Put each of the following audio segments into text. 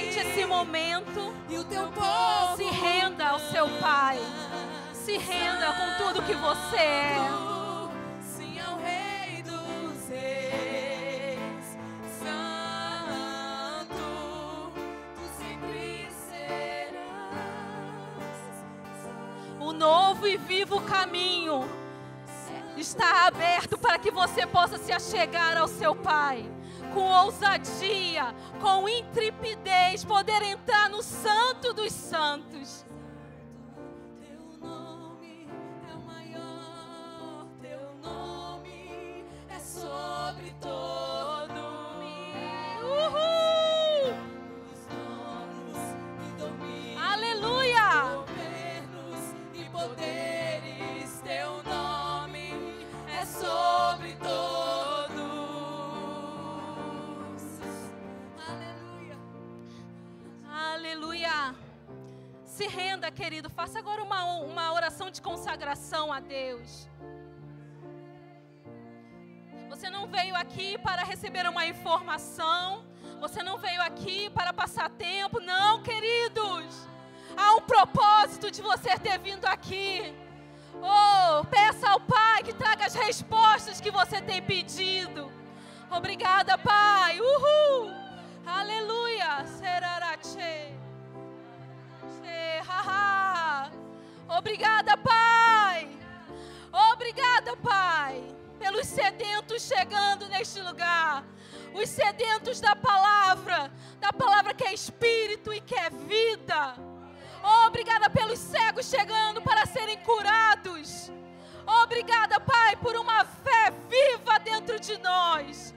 Aproveite esse momento. E o teu povo Se renda ao seu Pai. Se renda com tudo que você é. Sim, ao Rei dos Reis, Santo, tu sempre serás. O novo e vivo caminho está aberto para que você possa se achegar ao seu Pai. Com ousadia, com intrepidez, poder entrar no Santo dos Santos. Teu nome é o maior, teu nome é sobre todo nome. Uhul! Os donos e domínios, Aleluia! governos e poderes, teu nome é sobre todos. Aleluia. Aleluia! Se renda, querido. Faça agora uma oração de consagração a Deus. Você não veio aqui para receber uma informação. Você não veio aqui para passar tempo. Não, queridos. Há um propósito de você ter vindo aqui. Oh, peça ao Pai que traga as respostas que você tem pedido. Obrigada, Pai. Uhul. Aleluia. Serarache. Obrigada, Pai. Obrigada, Pai, pelos sedentos chegando neste lugar. Os sedentos da palavra que é espírito e que é vida. Obrigada pelos cegos chegando para serem curados. Obrigada, Pai, por uma fé viva dentro de nós.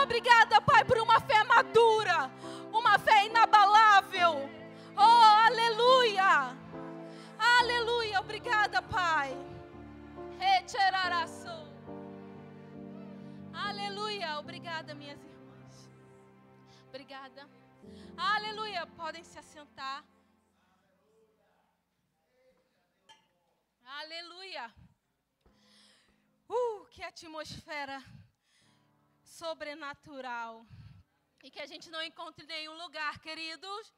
Obrigada, Pai, por uma fé madura, uma fé inabalável. Oh, aleluia! Aleluia! Obrigada, Pai. Aleluia! Obrigada, minhas irmãs. Obrigada. Aleluia! Podem se assentar. Aleluia! Que atmosfera sobrenatural. E que a gente não encontre em nenhum lugar, queridos.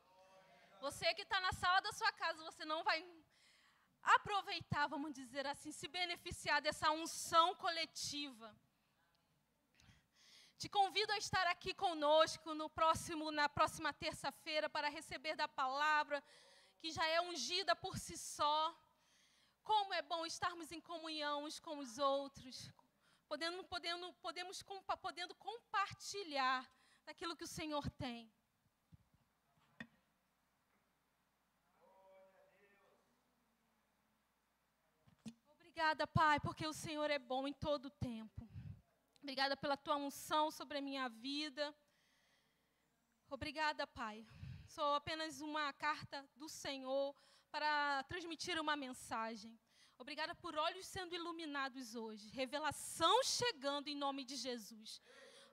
Você que está na sala da sua casa, você não vai aproveitar, vamos dizer assim, se beneficiar dessa unção coletiva. Te convido a estar aqui conosco na próxima terça-feira para receber da palavra, que já é ungida por si só. Como é bom estarmos em comunhão uns com os outros, podendo compartilhar daquilo que o Senhor tem. Obrigada, Pai, porque o Senhor é bom em todo o tempo. Obrigada pela tua unção sobre a minha vida. Obrigada, Pai. Sou apenas uma carta do Senhor para transmitir uma mensagem. Obrigada por olhos sendo iluminados hoje. Revelação chegando em nome de Jesus.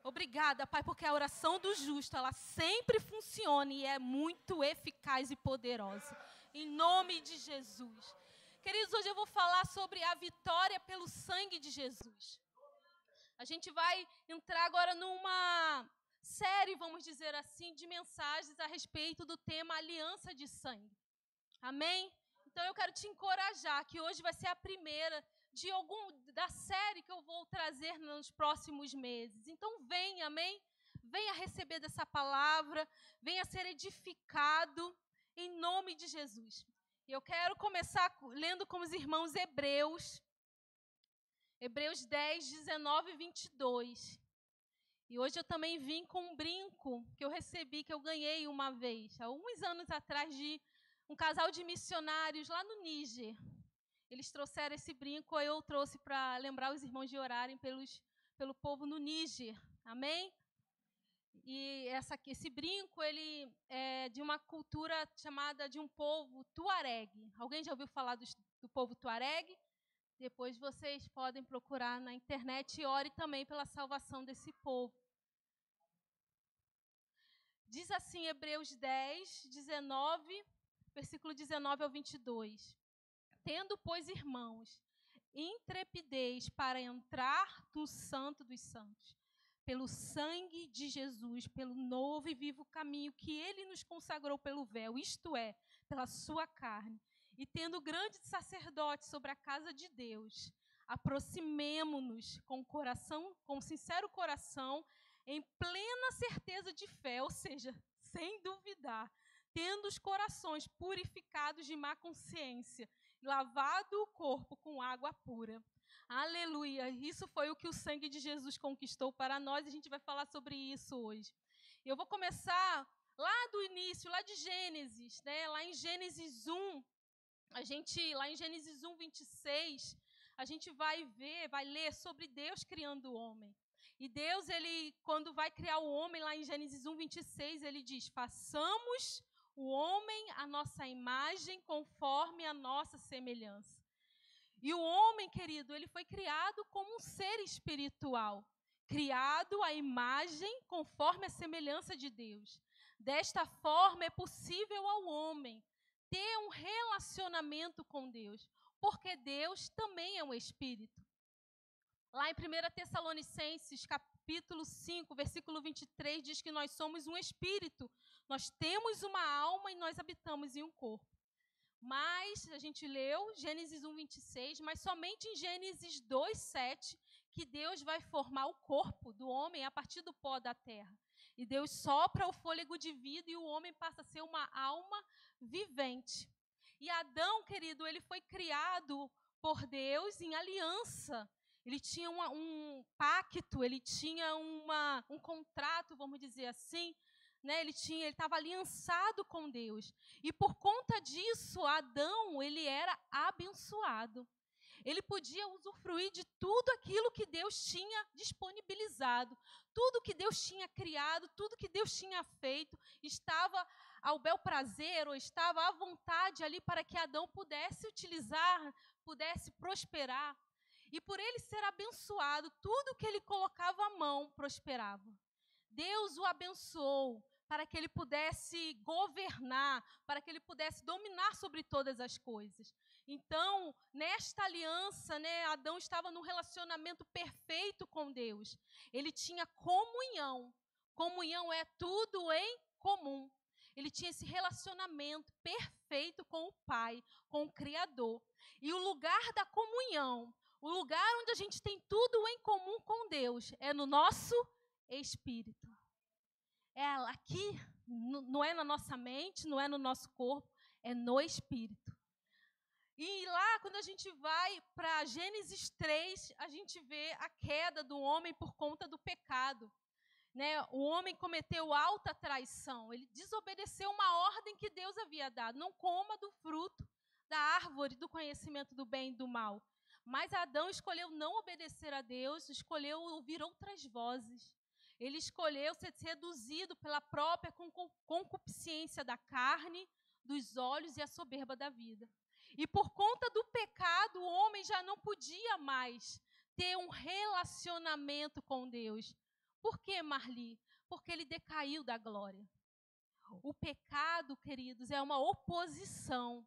Obrigada, Pai, porque a oração do justo, ela sempre funciona e é muito eficaz e poderosa. Em nome de Jesus. Queridos, hoje eu vou falar sobre a vitória pelo sangue de Jesus. A gente vai entrar agora numa série, vamos dizer assim, de mensagens a respeito do tema Aliança de Sangue. Amém? Então eu quero te encorajar que hoje vai ser a primeira da série que eu vou trazer nos próximos meses. Então venha, amém? Venha receber dessa palavra, venha ser edificado em nome de Jesus. E eu quero começar lendo com os irmãos Hebreus 10, 19 e 22. E hoje eu também vim com um brinco que eu recebi, que eu ganhei uma vez, há alguns anos atrás, de um casal de missionários lá no Níger. Eles trouxeram esse brinco, eu trouxe para lembrar os irmãos de orarem pelo povo no Níger. Amém? E esse brinco, ele é de uma cultura chamada de um povo tuareg. Alguém já ouviu falar do povo tuareg? Depois vocês podem procurar na internet e ore também pela salvação desse povo. Diz assim, Hebreus 10, 19, versículo 19 ao 22. Tendo, pois, irmãos, intrepidez para entrar no Santo dos Santos, pelo sangue de Jesus, pelo novo e vivo caminho que ele nos consagrou pelo véu, isto é, pela sua carne. E tendo grande sacerdote sobre a casa de Deus, aproximemo-nos com sincero coração, em plena certeza de fé, ou seja, sem duvidar, tendo os corações purificados de má consciência, lavado o corpo com água pura. Aleluia! Isso foi o que o sangue de Jesus conquistou para nós, e a gente vai falar sobre isso hoje. Eu vou começar lá do início, lá de Gênesis, né? Lá em Gênesis 1, lá em Gênesis 1, 26, a gente vai ler sobre Deus criando o homem. E Deus, quando vai criar o homem, lá em Gênesis 1, 26, ele diz: façamos o homem à nossa imagem, conforme a nossa semelhança. E o homem, querido, ele foi criado como um ser espiritual, criado à imagem, conforme a semelhança de Deus. Desta forma, é possível ao homem ter um relacionamento com Deus, porque Deus também é um espírito. Lá em 1 Tessalonicenses, capítulo 5, versículo 23, diz que nós somos um espírito, nós temos uma alma e nós habitamos em um corpo. Mas, a gente leu Gênesis 1, 26, mas somente em Gênesis 2, 7, que Deus vai formar o corpo do homem a partir do pó da terra. E Deus sopra o fôlego de vida e o homem passa a ser uma alma vivente. E Adão, querido, ele foi criado por Deus em aliança. Ele tinha um pacto, ele tinha um contrato, vamos dizer assim, né? Ele estava aliançado com Deus. E por conta disso, Adão, ele era abençoado. Ele podia usufruir de tudo aquilo que Deus tinha disponibilizado. Tudo que Deus tinha criado, tudo que Deus tinha feito, estava ao bel prazer, ou estava à vontade ali para que Adão pudesse utilizar, pudesse prosperar. E por ele ser abençoado, tudo que ele colocava à mão prosperava. Deus o abençoou para que ele pudesse governar, para que ele pudesse dominar sobre todas as coisas. Então, nesta aliança, né, Adão estava num relacionamento perfeito com Deus. Ele tinha comunhão. Comunhão é tudo em comum. Ele tinha esse relacionamento perfeito com o Pai, com o Criador. E o lugar da comunhão, o lugar onde a gente tem tudo em comum com Deus, é no nosso espírito. É aqui, não é na nossa mente, não é no nosso corpo, é no espírito. E lá, quando a gente vai para Gênesis 3, a gente vê a queda do homem por conta do pecado. Né? O homem cometeu alta traição, ele desobedeceu uma ordem que Deus havia dado: não coma do fruto da árvore do conhecimento do bem e do mal. Mas Adão escolheu não obedecer a Deus, escolheu ouvir outras vozes. Ele escolheu ser seduzido pela própria concupiscência da carne, dos olhos e a soberba da vida. E por conta do pecado, o homem já não podia mais ter um relacionamento com Deus. Por quê, Marli? Porque ele decaiu da glória. O pecado, queridos, é uma oposição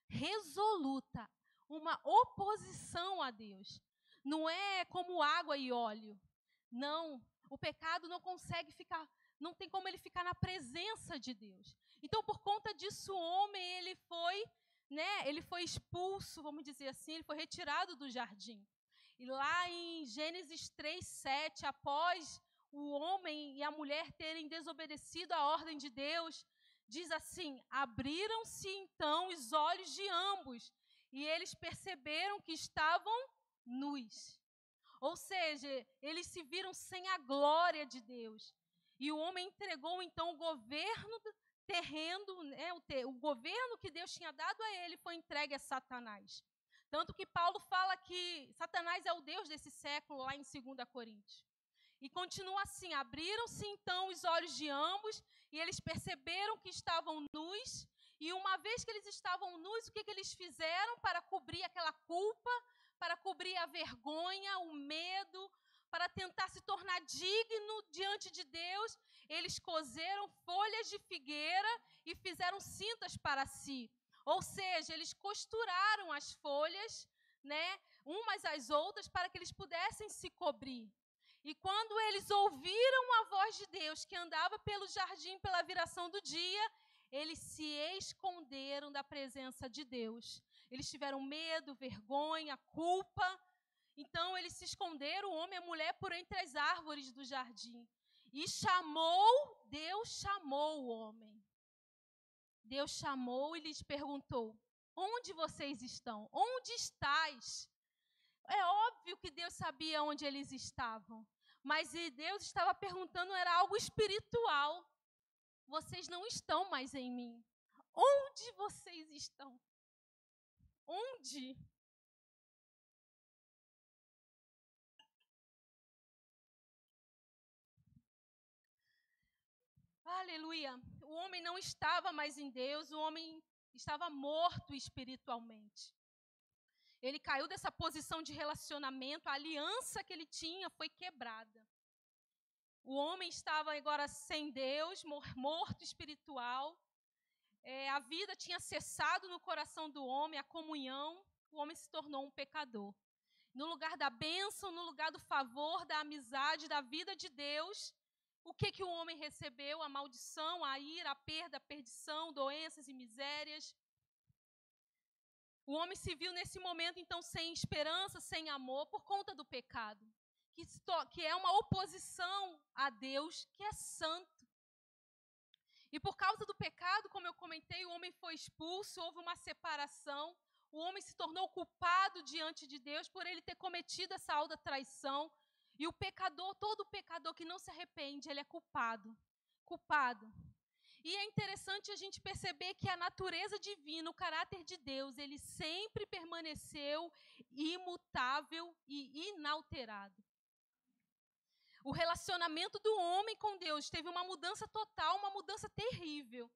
resoluta, uma oposição a Deus. Não é como água e óleo. Não, o pecado não consegue ficar, não tem como ele ficar na presença de Deus. Então, por conta disso, o homem, ele foi expulso, vamos dizer assim, ele foi retirado do jardim. E lá em Gênesis 3, 7, após o homem e a mulher terem desobedecido a ordem de Deus, diz assim: abriram-se então os olhos de ambos, e eles perceberam que estavam nus. Ou seja, eles se viram sem a glória de Deus. E o homem entregou então o governo terreno, né, o governo que Deus tinha dado a ele foi entregue a Satanás. Tanto que Paulo fala que Satanás é o Deus desse século, lá em 2 Coríntios. E continua assim: abriram-se então os olhos de ambos, e eles perceberam que estavam nus. E uma vez que eles estavam nus, o que eles fizeram para cobrir aquela culpa, para cobrir a vergonha, o medo, para tentar se tornar digno diante de Deus? Eles coseram folhas de figueira e fizeram cintas para si. Ou seja, eles costuraram as folhas, né, umas às outras, para que eles pudessem se cobrir. E quando eles ouviram a voz de Deus que andava pelo jardim pela viração do dia, eles se esconderam da presença de Deus. Eles tiveram medo, vergonha, culpa. Então eles se esconderam, o homem e a mulher, por entre as árvores do jardim. E Deus chamou o homem. Deus chamou e lhes perguntou: onde vocês estão? Onde estás? É óbvio que Deus sabia onde eles estavam. Mas Deus estava perguntando, era algo espiritual. Vocês não estão mais em mim. Onde vocês estão? Onde? Aleluia. O homem não estava mais em Deus, o homem estava morto espiritualmente. Ele caiu dessa posição de relacionamento, a aliança que ele tinha foi quebrada. O homem estava agora sem Deus, morto espiritual. A vida tinha cessado no coração do homem, a comunhão. O homem se tornou um pecador. No lugar da bênção, no lugar do favor, da amizade, da vida de Deus, o que o homem recebeu? A maldição, a ira, a perda, a perdição, doenças e misérias. O homem se viu nesse momento, então, sem esperança, sem amor, por conta do pecado, que é uma oposição a Deus, que é santo. E por causa do pecado, como eu comentei, o homem foi expulso, houve uma separação, o homem se tornou culpado diante de Deus por ele ter cometido essa alta traição. E o pecador, todo pecador que não se arrepende, ele é culpado. Culpado. E é interessante a gente perceber que a natureza divina, o caráter de Deus, ele sempre permaneceu imutável e inalterado. O relacionamento do homem com Deus teve uma mudança total, uma mudança terrível.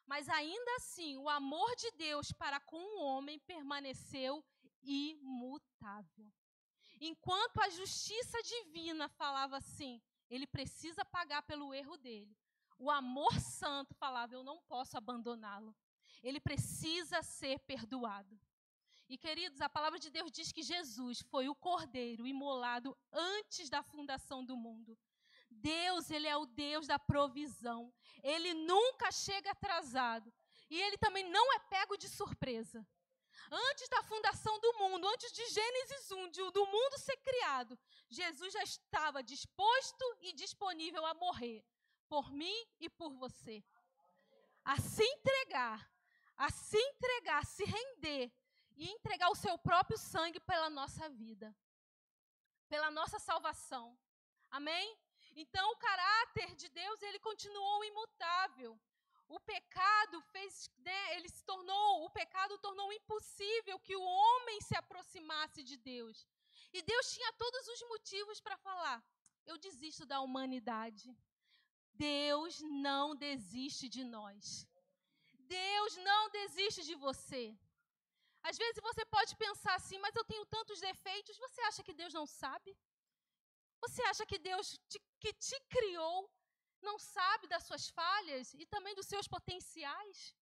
Mas ainda assim, o amor de Deus para com o homem permaneceu imutável. Enquanto a justiça divina falava assim, ele precisa pagar pelo erro dele. O amor santo falava, eu não posso abandoná-lo. Ele precisa ser perdoado. E, queridos, a palavra de Deus diz que Jesus foi o cordeiro imolado antes da fundação do mundo. Deus, ele é o Deus da provisão. Ele nunca chega atrasado. E ele também não é pego de surpresa. Antes da fundação do mundo, antes de Gênesis 1, do mundo ser criado, Jesus já estava disposto e disponível a morrer por mim e por você. A se entregar, se render e entregar o seu próprio sangue pela nossa vida, pela nossa salvação. Amém? Então, o caráter de Deus, ele continuou imutável. O pecado o pecado tornou impossível que o homem se aproximasse de Deus. E Deus tinha todos os motivos para falar, eu desisto da humanidade. Deus não desiste de nós. Deus não desiste de você. Às vezes você pode pensar assim, mas eu tenho tantos defeitos, você acha que Deus não sabe? Você acha que Deus que te criou não sabe das suas falhas e também dos seus potenciais?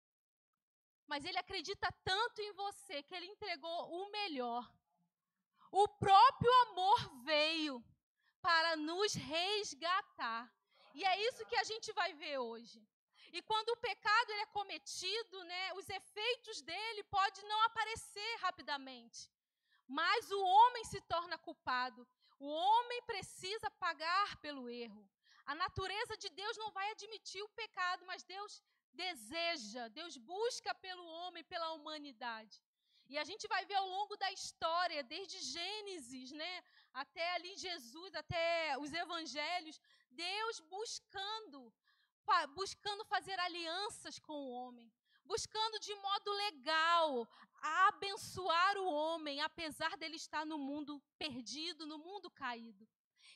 Mas Ele acredita tanto em você que Ele entregou o melhor. O próprio amor veio para nos resgatar. E é isso que a gente vai ver hoje. E quando o pecado ele é cometido, os efeitos dele podem não aparecer rapidamente. Mas o homem se torna culpado. O homem precisa pagar pelo erro. A natureza de Deus não vai admitir o pecado, mas Deus deseja, Deus busca pelo homem, pela humanidade. E a gente vai ver ao longo da história, desde Gênesis, até ali Jesus, até os evangelhos, Deus buscando fazer alianças com o homem, buscando de modo legal abençoar o homem, apesar dele estar no mundo perdido, no mundo caído.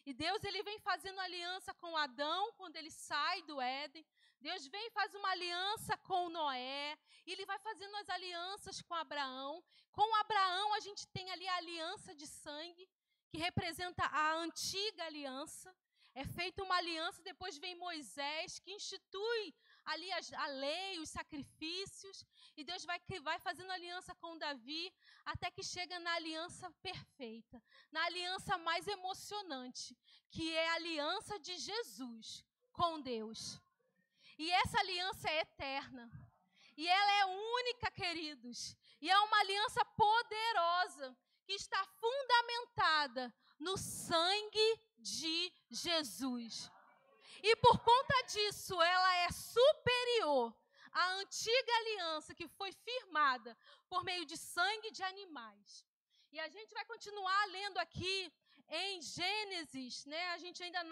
E Deus ele vem fazendo aliança com Adão, quando ele sai do Éden. Deus vem e faz uma aliança com Noé. E ele vai fazendo as alianças com Abraão. Com Abraão, a gente tem ali a aliança de sangue, que representa a antiga aliança. É feita uma aliança, depois vem Moisés, que institui ali a lei, os sacrifícios, e Deus vai fazendo aliança com Davi, até que chega na aliança perfeita, na aliança mais emocionante, que é a aliança de Jesus com Deus. E essa aliança é eterna. E ela é única, queridos. E é uma aliança poderosa, que está fundamentada no sangue de Jesus. E por conta disso, ela é superior à antiga aliança que foi firmada por meio de sangue de animais. E a gente vai continuar lendo aqui em Gênesis, né? A gente ainda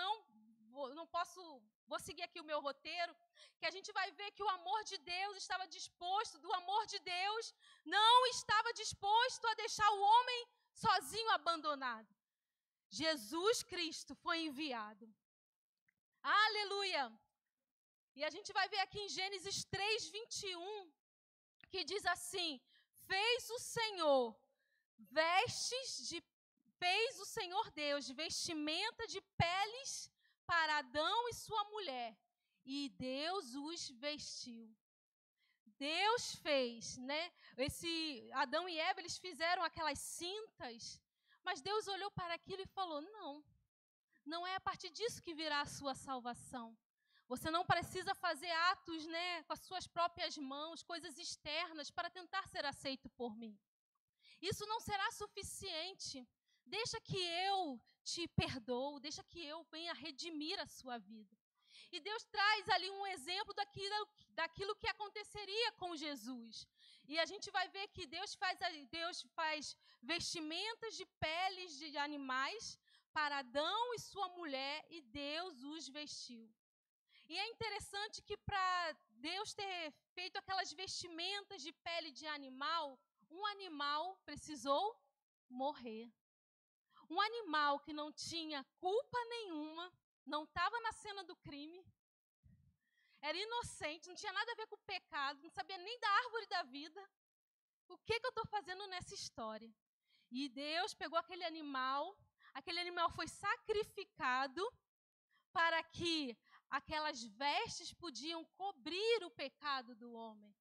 vou seguir aqui o meu roteiro, que a gente vai ver que o amor de Deus estava disposto, do amor de Deus, não estava disposto a deixar o homem sozinho, abandonado. Jesus Cristo foi enviado. Aleluia! E a gente vai ver aqui em Gênesis 3:21, que diz assim: fez o Senhor Deus vestimenta de peles para Adão e sua mulher, e Deus os vestiu. Deus fez, né? Adão e Eva, eles fizeram aquelas cintas, mas Deus olhou para aquilo e falou: não é a partir disso que virá a sua salvação. Você não precisa fazer atos, né, com as suas próprias mãos, coisas externas, para tentar ser aceito por mim. Isso não será suficiente. Deixa que eu te perdoo, deixa que eu venha redimir a sua vida. E Deus traz ali um exemplo daquilo que aconteceria com Jesus. E a gente vai ver que Deus faz vestimentas de peles de animais para Adão e sua mulher, e Deus os vestiu. E é interessante que para Deus ter feito aquelas vestimentas de pele de animal, um animal precisou morrer. Um animal que não tinha culpa nenhuma, não estava na cena do crime, era inocente, não tinha nada a ver com o pecado, não sabia nem da árvore da vida. O que eu estou fazendo nessa história? E Deus pegou aquele animal foi sacrificado para que aquelas vestes podiam cobrir o pecado do homem.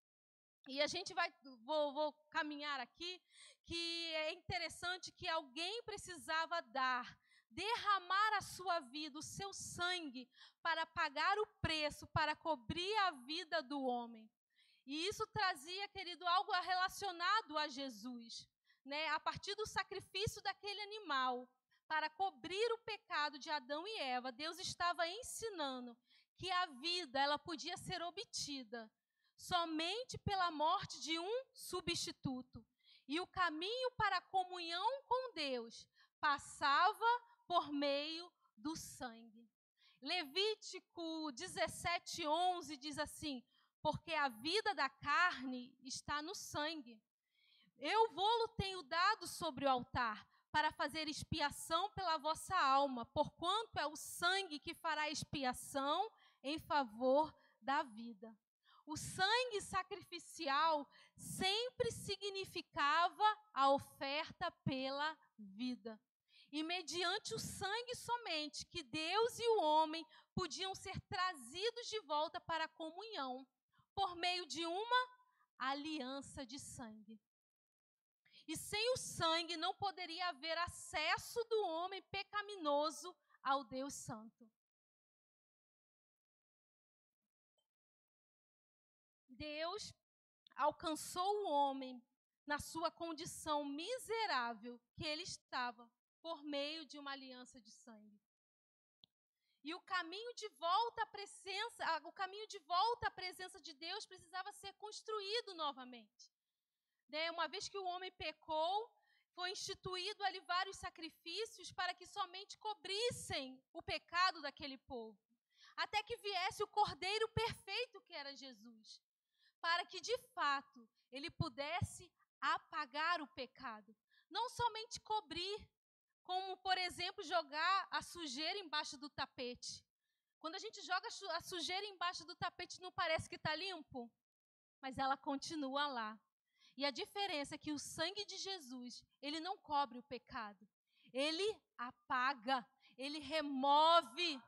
E a gente vou caminhar aqui, que é interessante que alguém precisava derramar a sua vida, o seu sangue, para pagar o preço, para cobrir a vida do homem. E isso trazia, querido, algo relacionado a Jesus, né? A partir do sacrifício daquele animal, para cobrir o pecado de Adão e Eva, Deus estava ensinando que a vida, ela podia ser obtida somente pela morte de um substituto. E o caminho para a comunhão com Deus passava por meio do sangue. Levítico 17:11 diz assim: porque a vida da carne está no sangue. Eu vou-lo tenho dado sobre o altar, para fazer expiação pela vossa alma, porquanto é o sangue que fará expiação em favor da vida. O sangue sacrificial sempre significava a oferta pela vida. E mediante o sangue somente, que Deus e o homem podiam ser trazidos de volta para a comunhão, por meio de uma aliança de sangue. E sem o sangue não poderia haver acesso do homem pecaminoso ao Deus Santo. Deus alcançou o homem na sua condição miserável que ele estava, por meio de uma aliança de sangue. E o caminho de volta à presença de Deus precisava ser construído novamente. Uma vez que o homem pecou, foi instituído ali vários sacrifícios para que somente cobrissem o pecado daquele povo. Até que viesse o Cordeiro perfeito, que era Jesus, para que de fato ele pudesse apagar o pecado. Não somente cobrir, como por exemplo jogar a sujeira embaixo do tapete. Quando a gente joga a sujeira embaixo do tapete, não parece que está limpo? Mas ela continua lá. E a diferença é que o sangue de Jesus, ele não cobre o pecado. Ele apaga, ele remove.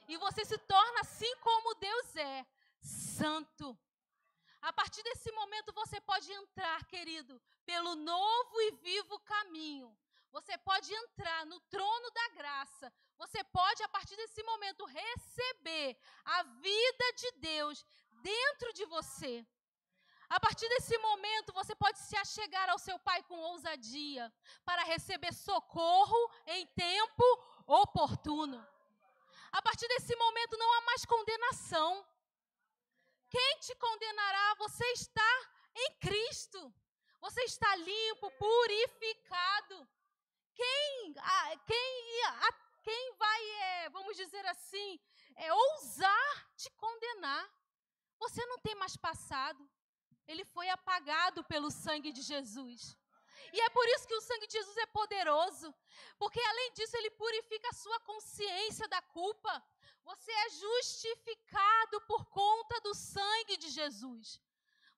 E você se torna assim como Deus é, santo. A partir desse momento você pode entrar, querido, pelo novo e vivo caminho. Você pode entrar no trono da graça. Você pode, a partir desse momento, receber a vida de Deus dentro de você. A partir desse momento, você pode se achegar ao seu Pai com ousadia para receber socorro em tempo oportuno. A partir desse momento, não há mais condenação. Quem te condenará? Você está em Cristo. Você está limpo, purificado. Quem vai, vamos dizer assim, ousar te condenar? Você não tem mais passado. Ele foi apagado pelo sangue de Jesus. E é por isso que o sangue de Jesus é poderoso. Porque, além disso, ele purifica a sua consciência da culpa. Você é justificado por conta do sangue de Jesus.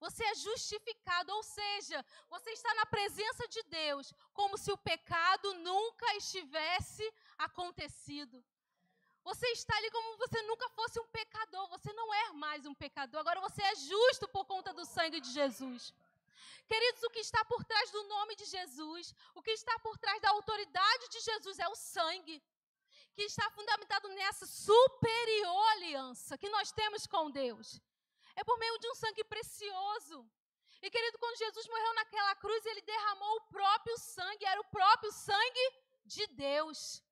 Você é justificado, ou seja, você está na presença de Deus, como se o pecado nunca estivesse acontecido. Você está ali como se você nunca fosse um pecador. Você não é mais um pecador. Agora você é justo por conta do sangue de Jesus. Queridos, o que está por trás do nome de Jesus, o que está por trás da autoridade de Jesus é o sangue, que está fundamentado nessa superior aliança que nós temos com Deus. É por meio de um sangue precioso. E, querido, quando Jesus morreu naquela cruz, ele derramou o próprio sangue, era o próprio sangue de Deus.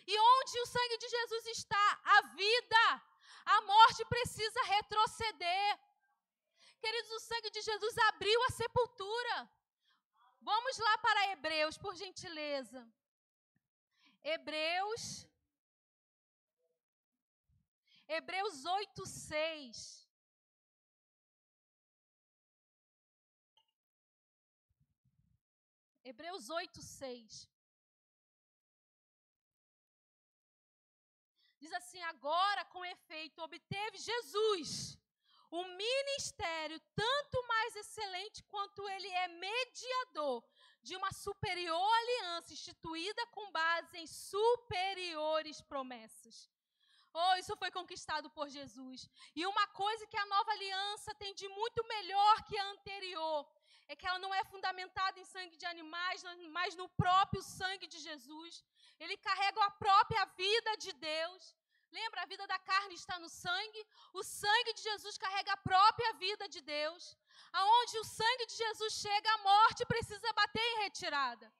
E onde o sangue de Jesus está, a vida, a morte precisa retroceder. Queridos, o sangue de Jesus abriu a sepultura. Vamos lá para Hebreus, por gentileza. Hebreus 8:6. Hebreus 8:6. Diz assim: agora, com efeito, obteve Jesus um ministério tanto mais excelente quanto ele é mediador de uma superior aliança instituída com base em superiores promessas. Oh, isso foi conquistado por Jesus. E uma coisa que a nova aliança tem de muito melhor que a anterior é que ela não é fundamentada em sangue de animais, mas no próprio sangue de Jesus. Ele carrega a própria vida de Deus. Lembra, a vida da carne está no sangue. O sangue de Jesus carrega a própria vida de Deus. Aonde o sangue de Jesus chega, a morte precisa bater em retirada.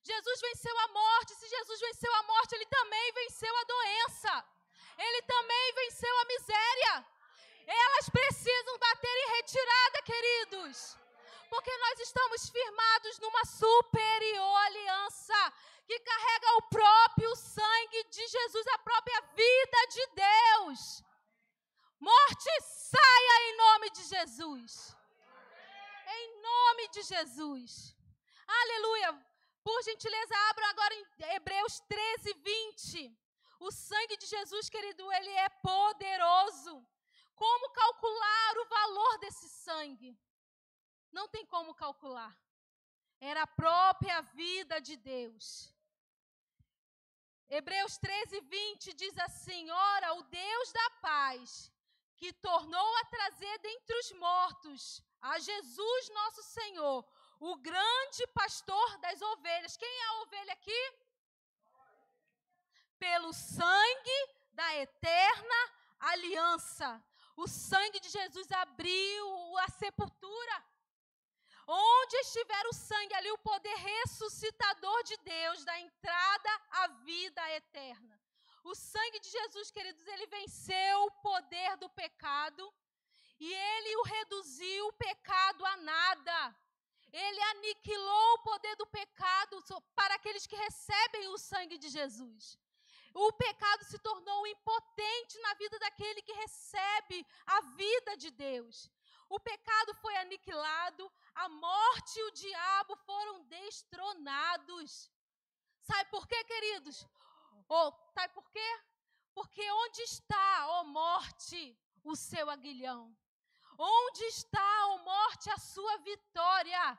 Jesus venceu a morte. Se Jesus venceu a morte, ele também venceu a doença. Ele também venceu a miséria. Elas precisam bater em retirada, queridos. Porque nós estamos firmados numa superior aliança que carrega o próprio sangue de Jesus, a própria vida de Deus. Morte, saia em nome de Jesus. Em nome de Jesus. Aleluia. Por gentileza, abram agora em Hebreus 13:20. O sangue de Jesus, querido, ele é poderoso. Como calcular o valor desse sangue? Não tem como calcular. Era a própria vida de Deus. Hebreus 13:20 diz assim: ora, o Deus da paz, que tornou a trazer dentre os mortos a Jesus nosso Senhor, o grande pastor das ovelhas. Quem é a ovelha aqui? Pelo sangue da eterna aliança. O sangue de Jesus abriu a sepultura. Onde estiver o sangue, ali o poder ressuscitador de Deus dá entrada à vida eterna. O sangue de Jesus, queridos, ele venceu o poder do pecado e ele o reduziu o pecado a nada. Ele aniquilou o poder do pecado para aqueles que recebem o sangue de Jesus. O pecado se tornou impotente na vida daquele que recebe a vida de Deus. O pecado foi aniquilado, a morte e o diabo foram destronados. Sabe por quê, queridos? Sabe por quê? Porque onde está, ó morte, o seu aguilhão? Onde está, ó morte, a sua vitória?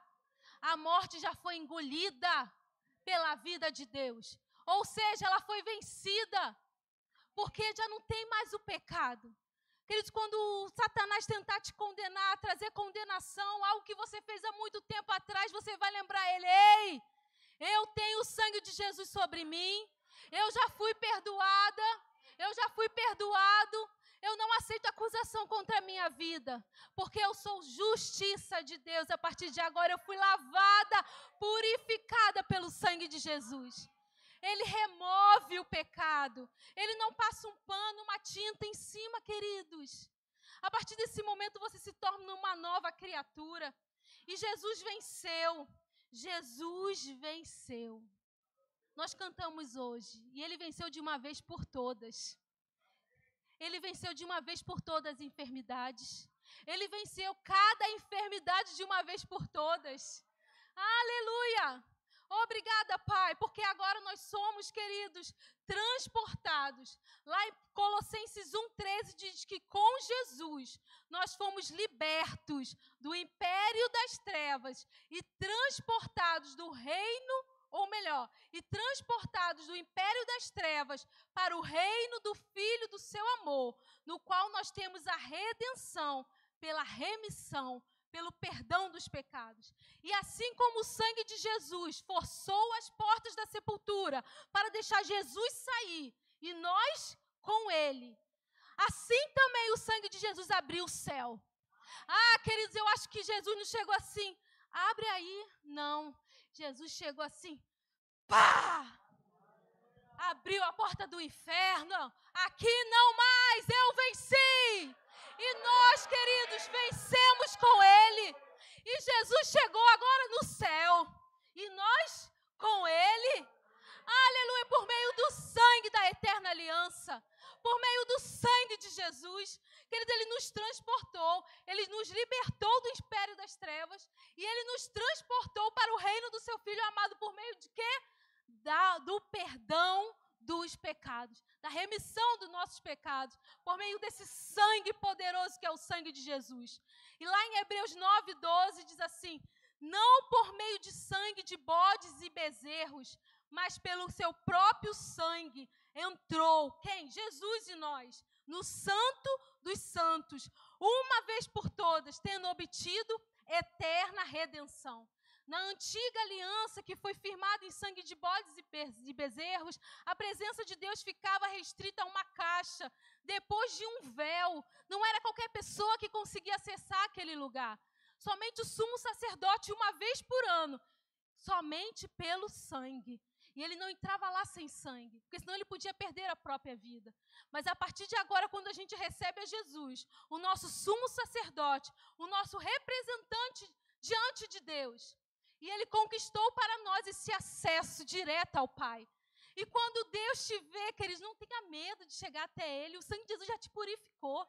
A morte já foi engolida pela vida de Deus. Ou seja, ela foi vencida, porque já não tem mais o pecado. Queridos, quando Satanás tentar te condenar, trazer condenação, algo que você fez há muito tempo atrás, você vai lembrar ele: ei, eu tenho o sangue de Jesus sobre mim, eu já fui perdoada, eu já fui perdoado, eu não aceito acusação contra a minha vida, porque eu sou justiça de Deus. A partir de agora eu fui lavada, purificada pelo sangue de Jesus. Ele remove o pecado. Ele não passa um pano, uma tinta em cima, queridos. A partir desse momento você se torna uma nova criatura. E Jesus venceu. Jesus venceu. Nós cantamos hoje. E Ele venceu de uma vez por todas. Ele venceu de uma vez por todas as enfermidades. Ele venceu cada enfermidade de uma vez por todas. Aleluia! Obrigada, Pai, porque agora nós somos, queridos, transportados. Lá em Colossenses 1,13 diz que com Jesus nós fomos libertos do império das trevas e transportados do reino, ou melhor, e transportados do império das trevas para o reino do Filho do seu amor, no qual nós temos a redenção pela remissão, pelo perdão dos pecados. E assim como o sangue de Jesus forçou as portas da sepultura para deixar Jesus sair, e nós com ele, assim também o sangue de Jesus abriu o céu. Ah, queridos, eu acho que Jesus não chegou assim, abre aí. Não, Jesus chegou assim, pá! Abriu a porta do inferno. Aqui não mais, eu venci. E nós, queridos, vencemos com Ele. E Jesus chegou agora no céu. E nós com Ele. Aleluia, por meio do sangue da eterna aliança. Por meio do sangue de Jesus. Querido, Ele nos transportou. Ele nos libertou do império das trevas. E Ele nos transportou para o reino do seu Filho amado por meio de quê? Do perdão dos pecados, da remissão dos nossos pecados, por meio desse sangue poderoso que é o sangue de Jesus. E lá em Hebreus 9:12 diz assim: não por meio de sangue de bodes e bezerros, mas pelo seu próprio sangue entrou, quem? Jesus em nós, no Santo dos Santos, uma vez por todas, tendo obtido eterna redenção. Na antiga aliança, que foi firmada em sangue de bodes e bezerros, a presença de Deus ficava restrita a uma caixa, depois de um véu. Não era qualquer pessoa que conseguia acessar aquele lugar. Somente o sumo sacerdote, uma vez por ano, somente pelo sangue. E ele não entrava lá sem sangue, porque senão ele podia perder a própria vida. Mas a partir de agora, quando a gente recebe a Jesus, o nosso sumo sacerdote, o nosso representante diante de Deus, e Ele conquistou para nós esse acesso direto ao Pai. E quando Deus te vê, queridos, não tenha medo de chegar até Ele. O sangue de Jesus já te purificou.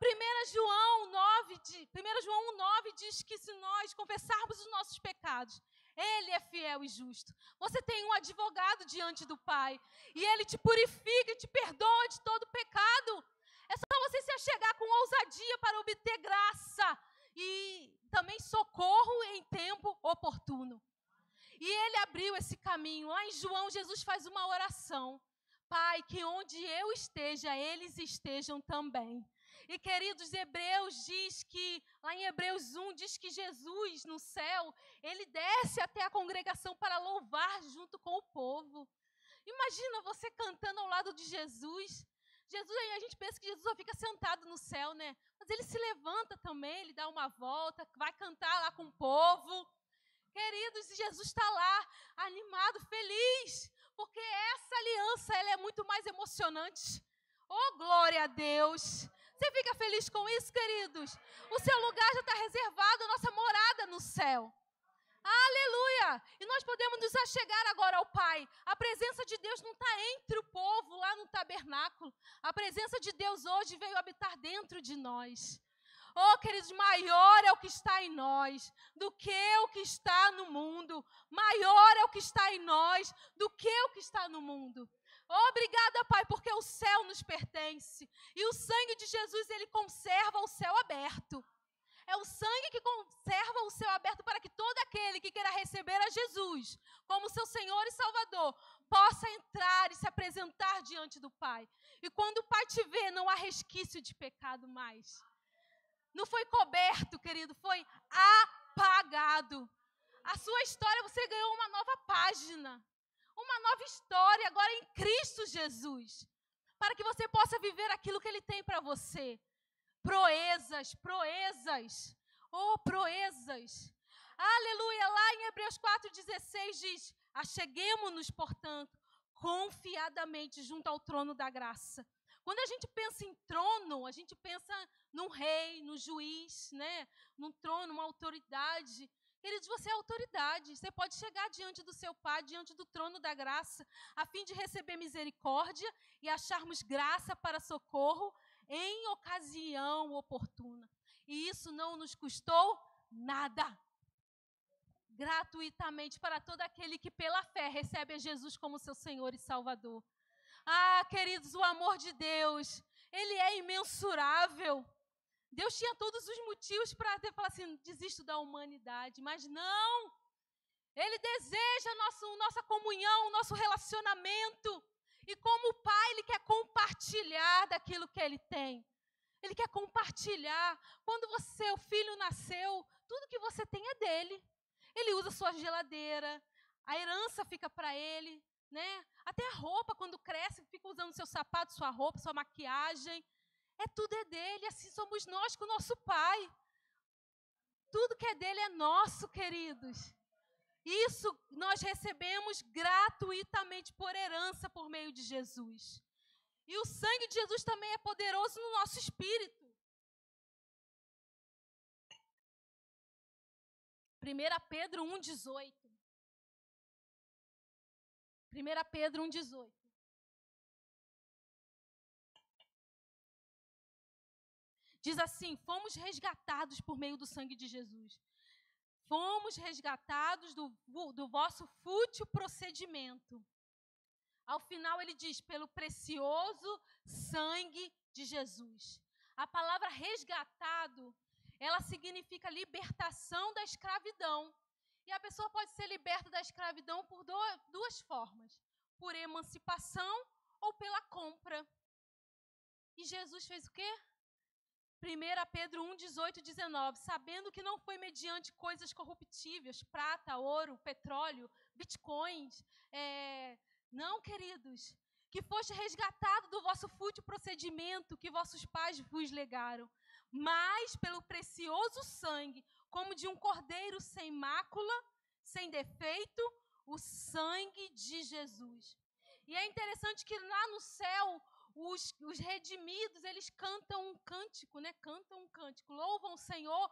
1 João 1,9 diz que se nós confessarmos os nossos pecados, Ele é fiel e justo. Você tem um advogado diante do Pai. E Ele te purifica e te perdoa de todo pecado. É só você se achegar com ousadia para obter graça e também socorro em tempo oportuno. E Ele abriu esse caminho. Lá em João, Jesus faz uma oração: Pai, que onde eu esteja, eles estejam também. E queridos, Hebreus diz que, lá em Hebreus 1, diz que Jesus no céu, Ele desce até a congregação para louvar junto com o povo. Imagina você cantando ao lado de Jesus. Jesus, aí a gente pensa que Jesus só fica sentado no céu, né? Mas Ele se levanta também, Ele dá uma volta, vai cantar lá com o povo. Queridos, Jesus está lá, animado, feliz, porque essa aliança, ela é muito mais emocionante. Oh, glória a Deus! Você fica feliz com isso, queridos? O seu lugar já está reservado, a nossa morada no céu. Aleluia! E nós podemos nos achegar agora ao Pai. A presença de Deus não está entre o povo lá no tabernáculo. A presença de Deus hoje veio habitar dentro de nós. Oh, queridos, maior é o que está em nós do que o que está no mundo. Maior é o que está em nós do que o que está no mundo. Obrigada, Pai, porque o céu nos pertence. E o sangue de Jesus, Ele conserva o céu aberto. É o sangue que conserva o céu aberto para que todo aquele que queira receber a Jesus como seu Senhor e Salvador possa entrar e se apresentar diante do Pai. E quando o Pai te vê, não há resquício de pecado mais. Não foi coberto, querido, foi apagado. A sua história, você ganhou uma nova página. Uma nova história agora em Cristo Jesus. Para que você possa viver aquilo que Ele tem para você. Proezas, proezas. Oh, proezas. Aleluia. Lá em Hebreus 4,16 diz: acheguemo-nos, portanto, confiadamente junto ao trono da graça. Quando a gente pensa em trono, a gente pensa num rei, num juiz, né? Num trono, uma autoridade. Queridos, você é autoridade. Você pode chegar diante do seu Pai, diante do trono da graça, a fim de receber misericórdia e acharmos graça para socorro em ocasião oportuna. E isso não nos custou nada. Gratuitamente para todo aquele que pela fé recebe a Jesus como seu Senhor e Salvador. Ah, queridos, o amor de Deus, Ele é imensurável. Deus tinha todos os motivos para falar assim, desisto da humanidade, mas não. Ele deseja nossa comunhão, nosso relacionamento. E como Pai, Ele quer compartilhar daquilo que Ele tem. Ele quer compartilhar. Quando seu filho nasceu, tudo que você tem é dele. Ele usa sua geladeira, a herança fica para ele, né? Até a roupa, quando cresce, fica usando seu sapato, sua roupa, sua maquiagem. Tudo é dele, assim somos nós com o nosso Pai. Tudo que é dele é nosso, queridos. Isso nós recebemos gratuitamente por herança por meio de Jesus. E o sangue de Jesus também é poderoso no nosso espírito. 1 Pedro 1,18. 1 Pedro 1,18. Diz assim: fomos resgatados por meio do sangue de Jesus. Fomos resgatados do vosso fútil procedimento. Ao final ele diz, pelo precioso sangue de Jesus. A palavra resgatado, ela significa libertação da escravidão. E a pessoa pode ser liberta da escravidão por duas formas. Por emancipação ou pela compra. E Jesus fez o quê? 1 Pedro 1, 18 e 19, sabendo que não foi mediante coisas corruptíveis, prata, ouro, petróleo, bitcoins, não, queridos, que foste resgatado do vosso fútil procedimento que vossos pais vos legaram, mas pelo precioso sangue, como de um cordeiro sem mácula, sem defeito, o sangue de Jesus. E é interessante que lá no céu, os redimidos, eles cantam um cântico, né? Cantam um cântico, louvam o Senhor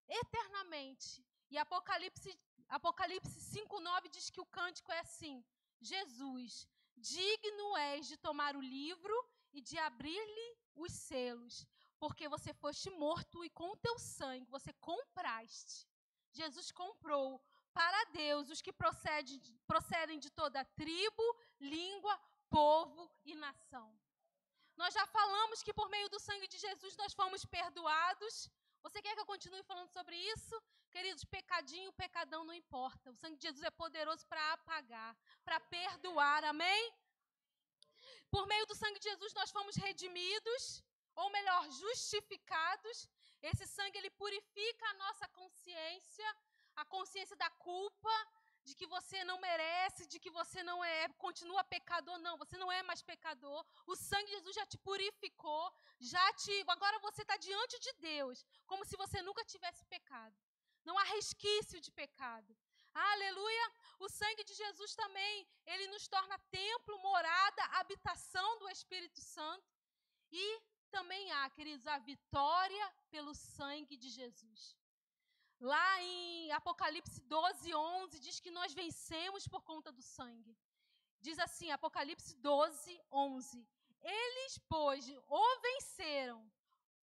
eternamente. E Apocalipse 5:9 diz que o cântico é assim: Jesus, digno és de tomar o livro e de abrir-lhe os selos, porque você foste morto e com o teu sangue você compraste. Jesus comprou para Deus os que procedem de toda tribo, língua, povo e nação. Nós já falamos que por meio do sangue de Jesus nós fomos perdoados. Você quer que eu continue falando sobre isso? Queridos, pecadinho, pecadão não importa. O sangue de Jesus é poderoso para apagar, para perdoar, amém? Por meio do sangue de Jesus nós fomos redimidos, ou melhor, justificados. Esse sangue, ele purifica a nossa consciência, a consciência da culpa, de que você não merece, de que você não continua pecador. Não, você não é mais pecador. O sangue de Jesus já te purificou, agora você está diante de Deus, como se você nunca tivesse pecado. Não há resquício de pecado. Aleluia! O sangue de Jesus também, ele nos torna templo, morada, habitação do Espírito Santo. E também há, queridos, a vitória pelo sangue de Jesus. Lá em Apocalipse 12:11, diz que nós vencemos por conta do sangue. Diz assim, Apocalipse 12:11. Eles, pois, o venceram.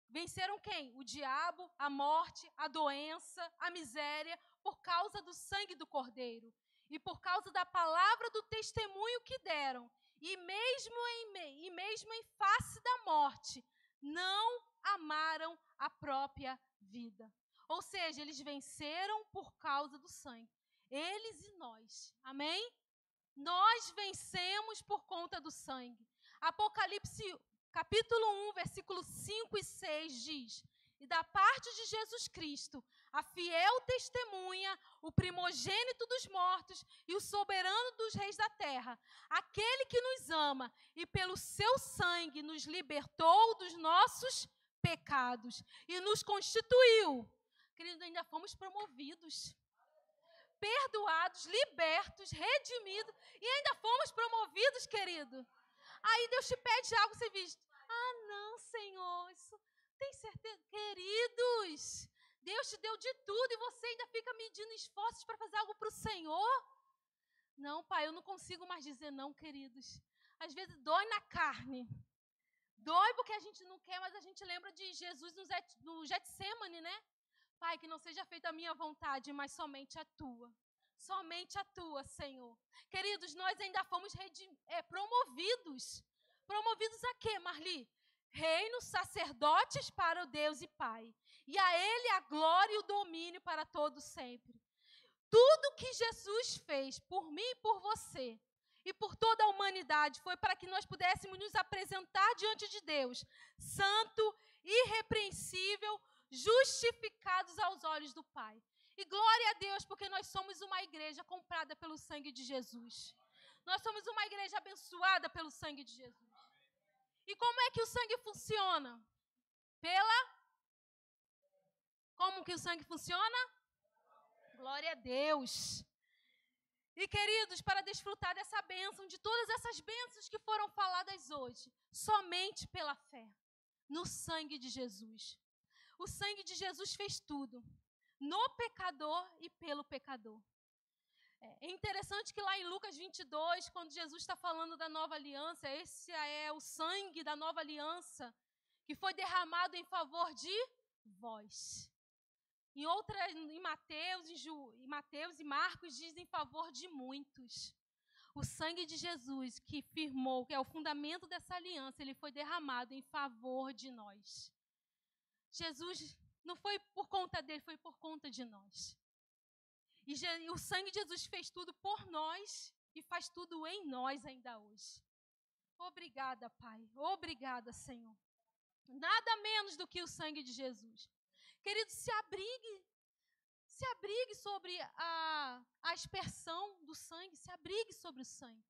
Venceram quem? O diabo, a morte, a doença, a miséria, por causa do sangue do Cordeiro. E por causa da palavra do testemunho que deram. E mesmo em face da morte, não amaram a própria vida. Ou seja, eles venceram por causa do sangue. Eles e nós. Amém? Nós vencemos por conta do sangue. Apocalipse, capítulo 1, versículos 5 e 6 diz: e da parte de Jesus Cristo, a fiel testemunha, o primogênito dos mortos e o soberano dos reis da terra, aquele que nos ama e pelo seu sangue nos libertou dos nossos pecados e nos constituiu. Querido, ainda fomos promovidos, perdoados, libertos, redimidos e ainda fomos promovidos, querido. Aí Deus te pede algo, você diz: ah, não, Senhor, isso tem certeza? Queridos, Deus te deu de tudo e você ainda fica medindo esforços para fazer algo para o Senhor? Não, Pai, eu não consigo mais dizer não, queridos. Às vezes dói na carne. Dói porque a gente não quer, mas a gente lembra de Jesus no Getsemane, né? Pai, que não seja feita a minha vontade, mas somente a tua. Somente a tua, Senhor. Queridos, nós ainda fomos promovidos. Promovidos a quê, Marli? Reinos, sacerdotes para o Deus e Pai. E a Ele a glória e o domínio para todo sempre. Tudo que Jesus fez por mim e por você e por toda a humanidade foi para que nós pudéssemos nos apresentar diante de Deus, santo, irrepreensível, justificados aos olhos do Pai. E glória a Deus, porque nós somos uma igreja comprada pelo sangue de Jesus. Nós somos uma igreja abençoada pelo sangue de Jesus. E como é que o sangue funciona? Como que o sangue funciona? Glória a Deus. E queridos, para desfrutar dessa bênção, de todas essas bênçãos que foram faladas hoje, somente pela fé, no sangue de Jesus. O sangue de Jesus fez tudo, no pecador e pelo pecador. É interessante que lá em Lucas 22, quando Jesus está falando da nova aliança, esse é o sangue da nova aliança, que foi derramado em favor de vós. Em Mateus e Marcos diz em favor de muitos. O sangue de Jesus que firmou, que é o fundamento dessa aliança, ele foi derramado em favor de nós. Jesus, não foi por conta dele, foi por conta de nós. E o sangue de Jesus fez tudo por nós e faz tudo em nós ainda hoje. Obrigada, Pai. Obrigada, Senhor. Nada menos do que o sangue de Jesus. Querido, se abrigue sobre a aspersão do sangue, se abrigue sobre o sangue.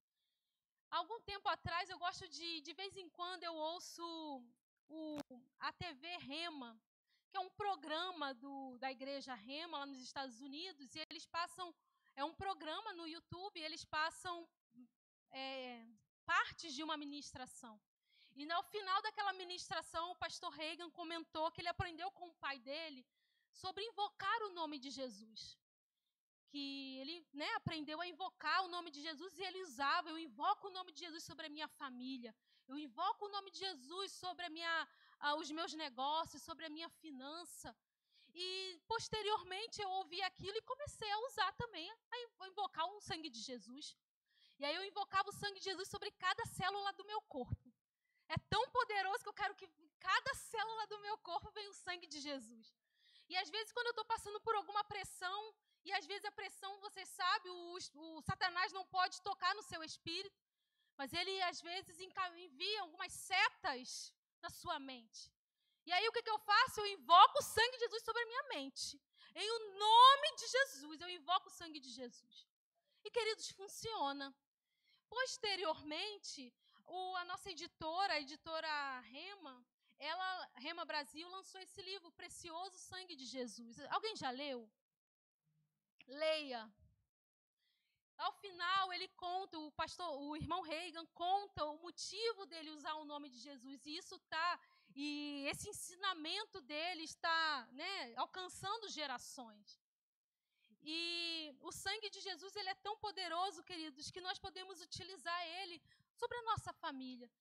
Algum tempo atrás, eu gosto de vez em quando, eu ouço a TV Rema, que é um programa da igreja Rema, lá nos Estados Unidos, e eles passam, é um programa no YouTube, eles passam partes de uma ministração. E no final daquela ministração, o pastor Reagan comentou que ele aprendeu com o pai dele sobre invocar o nome de Jesus. Que ele aprendeu a invocar o nome de Jesus e ele usava: eu invoco o nome de Jesus sobre a minha família, eu invoco o nome de Jesus sobre os meus negócios, sobre a minha finança. E posteriormente eu ouvi aquilo e comecei a usar também, a invocar o sangue de Jesus. E aí eu invocava o sangue de Jesus sobre cada célula do meu corpo. É tão poderoso que eu quero que cada célula do meu corpo venha o sangue de Jesus. E às vezes quando eu estou passando por alguma pressão, e às vezes a pressão, você sabe, o Satanás não pode tocar no seu espírito, mas ele às vezes envia algumas setas na sua mente. E aí o que eu faço? Eu invoco o sangue de Jesus sobre a minha mente. Em o nome de Jesus, eu invoco o sangue de Jesus. E queridos, funciona. Posteriormente, a nossa editora, a editora Rema, Rema Brasil, lançou esse livro, Precioso Sangue de Jesus. Alguém já leu? Leia. Ao final, ele conta, o irmão Reagan conta o motivo dele usar o nome de Jesus. E esse ensinamento dele está, alcançando gerações. E o sangue de Jesus, ele é tão poderoso, queridos, que nós podemos utilizar ele sobre a nossa família.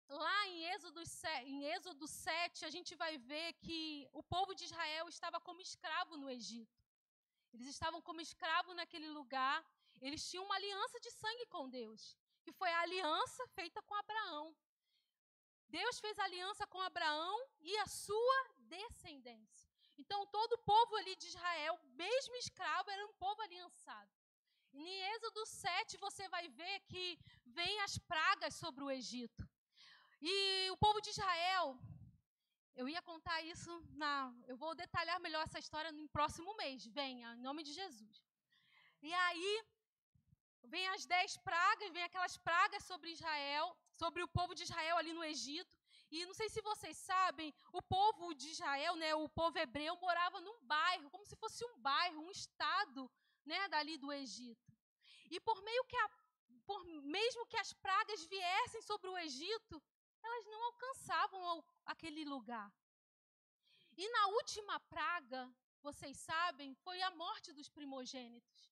Lá em Êxodo 7, a gente vai ver que o povo de Israel estava como escravo no Egito. Eles estavam como escravo naquele lugar. Eles tinham uma aliança de sangue com Deus, que foi a aliança feita com Abraão. Deus fez aliança com Abraão e a sua descendência. Então, todo o povo ali de Israel, mesmo escravo, era um povo aliançado. Em Êxodo 7, você vai ver que vem as pragas sobre o Egito. E o povo de Israel, eu ia contar isso, eu vou detalhar melhor essa história no próximo mês. Venha, em nome de Jesus. E aí, vem as 10 pragas, vem aquelas pragas sobre Israel, sobre o povo de Israel ali no Egito. E não sei se vocês sabem, o povo de Israel, né, o povo hebreu, morava num bairro, como se fosse um bairro, um estado, né, dali do Egito. E mesmo que as pragas viessem sobre o Egito, elas não alcançavam aquele lugar. E na última praga, vocês sabem, foi a morte dos primogênitos.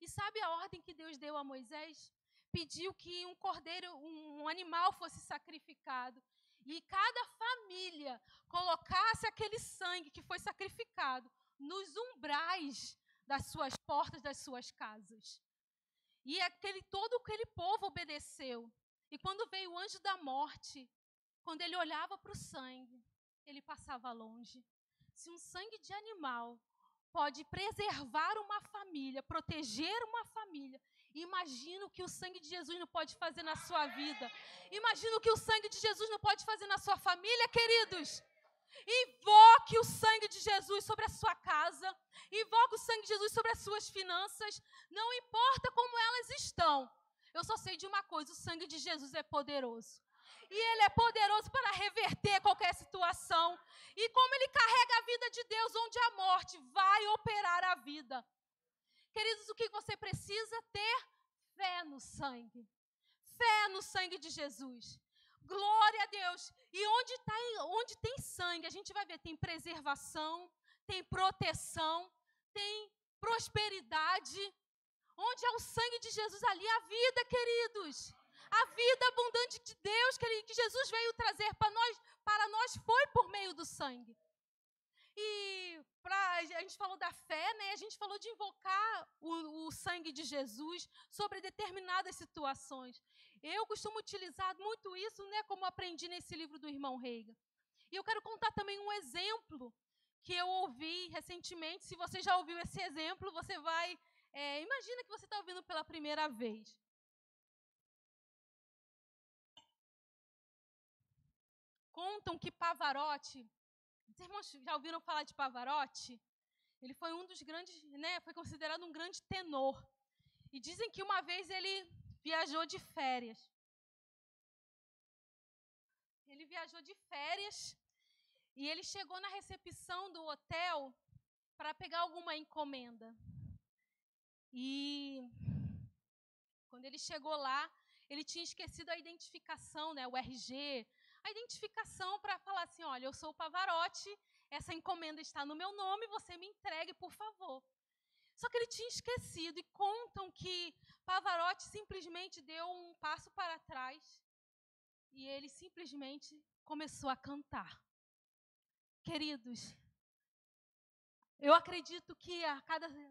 E sabe a ordem que Deus deu a Moisés? Pediu que um cordeiro, um animal fosse sacrificado. E cada família colocasse aquele sangue que foi sacrificado nos umbrais das suas portas, das suas casas. E todo aquele povo obedeceu. E quando veio o anjo da morte, quando ele olhava para o sangue, ele passava longe. Se um sangue de animal pode preservar uma família, proteger uma família, imagino que o sangue de Jesus não pode fazer na sua vida. Imagino que o sangue de Jesus não pode fazer na sua família, queridos. Invoque o sangue de Jesus sobre a sua casa. Invoque o sangue de Jesus sobre as suas finanças. Não importa como elas estão. Eu só sei de uma coisa, o sangue de Jesus é poderoso. E ele é poderoso para reverter qualquer situação. E como ele carrega a vida de Deus, onde a morte vai operar a vida. Queridos, o que você precisa ter? Fé no sangue. Fé no sangue de Jesus. Glória a Deus. E onde tem sangue, a gente vai ver, tem preservação, tem proteção, tem prosperidade. Onde há o sangue de Jesus, ali há vida, queridos. A vida abundante de Deus que Jesus veio trazer para nós foi por meio do sangue. E a gente falou da fé, né? A gente falou de invocar o sangue de Jesus sobre determinadas situações. Eu costumo utilizar muito isso, né? Como aprendi nesse livro do irmão Reiga. E eu quero contar também um exemplo que eu ouvi recentemente. Se você já ouviu esse exemplo, você vai... imagina que você está ouvindo pela primeira vez. Contam que Pavarotti, os irmãos já ouviram falar de Pavarotti? Ele foi um dos grandes, né, foi considerado um grande tenor. E dizem que uma vez ele viajou de férias. Ele viajou de férias e ele chegou na recepção do hotel para pegar alguma encomenda. E quando ele chegou lá, ele tinha esquecido a identificação, né, o RG, a identificação para falar assim, olha, eu sou o Pavarotti, essa encomenda está no meu nome, você me entregue, por favor. Só que ele tinha esquecido e contam que Pavarotti simplesmente deu um passo para trás e ele simplesmente começou a cantar. Queridos, eu acredito que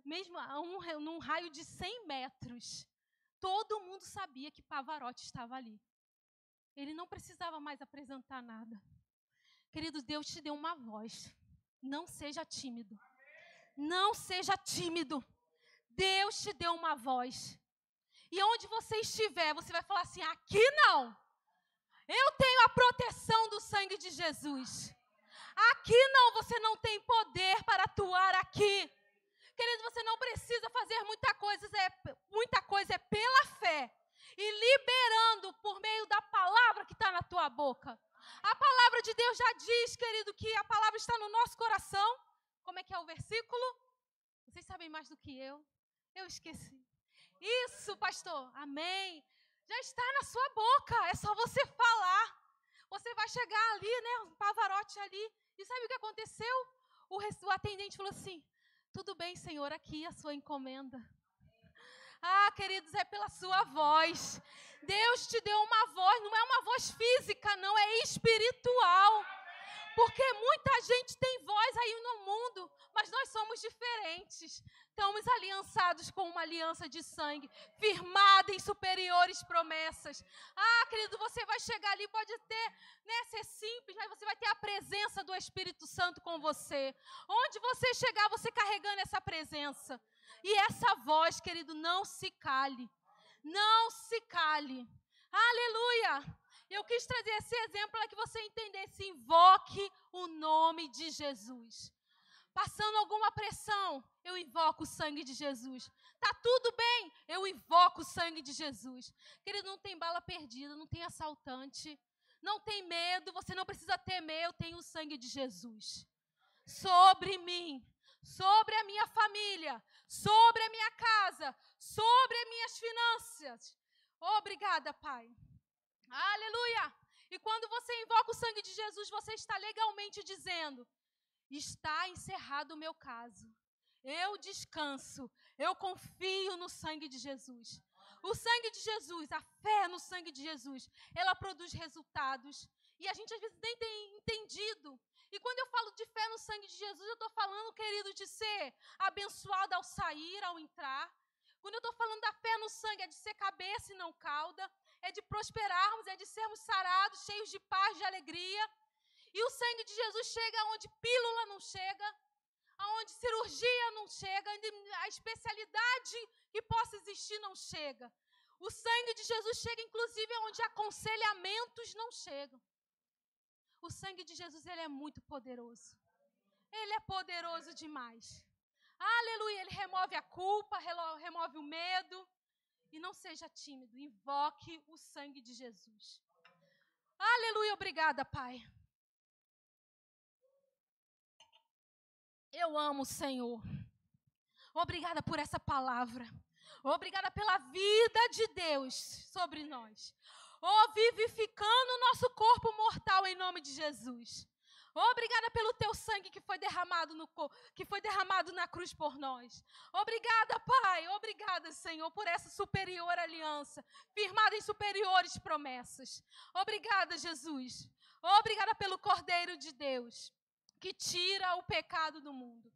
mesmo num raio de 100 metros, todo mundo sabia que Pavarotti estava ali. Ele não precisava mais apresentar nada. Queridos, Deus te deu uma voz. Não seja tímido. Não seja tímido. Deus te deu uma voz. E onde você estiver, você vai falar assim, aqui não. Eu tenho a proteção do sangue de Jesus. Aqui não, você não tem poder para atuar aqui. Querido, você não precisa fazer muita coisa é pela fé. E liberando por meio da palavra que está na tua boca. A palavra de Deus já diz, querido, que a palavra está no nosso coração. Como é que é o versículo? Vocês sabem mais do que eu. Eu esqueci. Isso, pastor. Amém. Já está na sua boca. É só você falar. Você vai chegar ali, né? Um Pavarotti ali. E sabe o que aconteceu? O atendente falou assim, tudo bem, Senhor, aqui a sua encomenda. Ah, queridos, é pela sua voz. Deus te deu uma voz, não é uma voz física, não, é espiritual. Porque muita gente tem voz aí no mundo, mas nós somos diferentes. crentes, estamos aliançados com uma aliança de sangue, firmada em superiores promessas. Ah, querido, você vai chegar ali, pode ter, ser simples, mas você vai ter a presença do Espírito Santo com você. Onde você chegar, você carregando essa presença. E essa voz, querido, não se cale. Não se cale. Aleluia! Eu quis trazer esse exemplo para que você entendesse. Invoque o nome de Jesus. Passando alguma pressão, eu invoco o sangue de Jesus. Tá tudo bem, eu invoco o sangue de Jesus. Querido, não tem bala perdida, não tem assaltante, não tem medo, você não precisa temer, eu tenho o sangue de Jesus. Sobre mim, sobre a minha família, sobre a minha casa, sobre as minhas finanças. Obrigada, Pai. Aleluia! E quando você invoca o sangue de Jesus, você está legalmente dizendo: está encerrado o meu caso. Eu descanso, eu confio no sangue de Jesus. O sangue de Jesus, a fé no sangue de Jesus, ela produz resultados. E a gente às vezes nem tem entendido. E quando eu falo de fé no sangue de Jesus, eu estou falando, querido, de ser abençoado ao sair, ao entrar. Quando eu estou falando da fé no sangue, é de ser cabeça e não cauda. É de prosperarmos, é de sermos sarados, cheios de paz, de alegria. E o sangue de Jesus chega onde pílula não chega, aonde cirurgia não chega, a especialidade que possa existir não chega. O sangue de Jesus chega, inclusive, onde aconselhamentos não chegam. O sangue de Jesus, ele é muito poderoso. Ele é poderoso demais. Aleluia, ele remove a culpa, remove o medo. E não seja tímido, invoque o sangue de Jesus. Aleluia, obrigada, Pai. Eu amo o Senhor. Obrigada por essa palavra. Obrigada pela vida de Deus sobre nós. Vivificando o nosso corpo mortal em nome de Jesus. Obrigada pelo teu sangue que foi derramado na cruz por nós. Obrigada, Pai. Obrigada, Senhor, por essa superior aliança, firmada em superiores promessas. Obrigada, Jesus. Obrigada pelo Cordeiro de Deus, que tira o pecado do mundo.